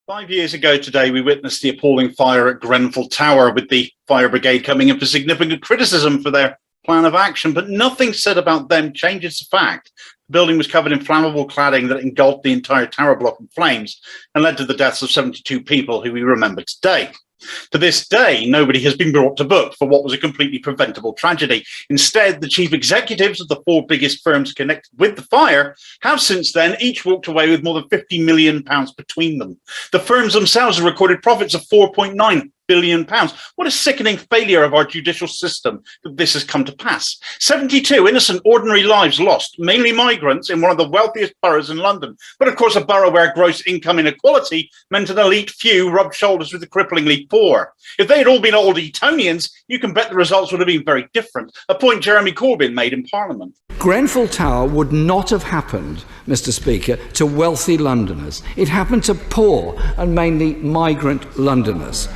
5 years ago today, we witnessed the appalling fire at Grenfell Tower, with the fire brigade coming in for significant criticism for their plan of action, but nothing said about them changes the fact the building was covered in flammable cladding that engulfed the entire tower block in flames and led to the deaths of 72 people who we remember today. To this day, nobody has been brought to book for what was a completely preventable tragedy. Instead, the chief executives of the four biggest firms connected with the fire have since then each walked away with more than £50 million between them. The firms themselves have recorded profits of £4.9 billion. What a sickening failure of our judicial system that this has come to pass. 72 innocent, ordinary lives lost, mainly migrants, in one of the wealthiest boroughs in London. But of course, a borough where gross income inequality meant an elite few rubbed shoulders with the cripplingly poor. If they had all been Old Etonians, you can bet the results would have been very different, a point Jeremy Corbyn made in Parliament. Grenfell Tower would not have happened, Mr. Speaker, to wealthy Londoners. It happened to poor and mainly migrant Londoners.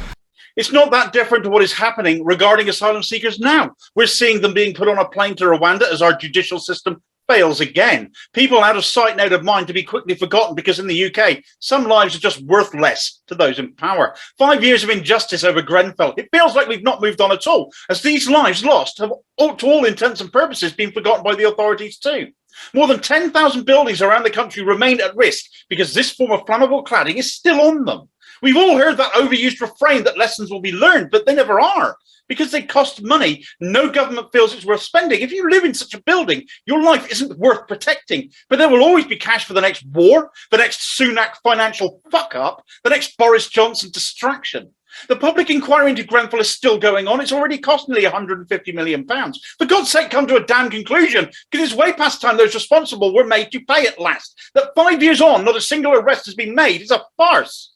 It's not that different to what is happening regarding asylum seekers now. We're seeing them being put on a plane to Rwanda as our judicial system fails again. People out of sight and out of mind to be quickly forgotten, because in the UK, some lives are just worth less to those in power. 5 years of injustice over Grenfell. It feels like we've not moved on at all, as these lives lost have, to all intents and purposes, been forgotten by the authorities too. More than 10,000 buildings around the country remain at risk because this form of flammable cladding is still on them. We've all heard that overused refrain that lessons will be learned, but they never are. Because they cost money, no government feels it's worth spending. If you live in such a building, your life isn't worth protecting. But there will always be cash for the next war, the next Sunak financial fuck-up, the next Boris Johnson distraction. The public inquiry into Grenfell is still going on. It's already cost nearly £150 million. For God's sake, come to a damn conclusion, because it's way past time those responsible were made to pay at last. That 5 years on, not a single arrest has been made is a farce.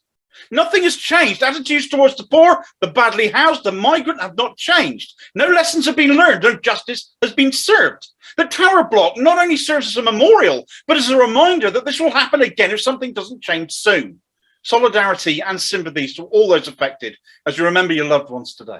Nothing has changed. Attitudes towards the poor, the badly housed, the migrant have not changed. No lessons have been learned. No justice has been served. The tower block not only serves as a memorial, but as a reminder that this will happen again if something doesn't change soon. Solidarity and sympathies to all those affected as you remember your loved ones today.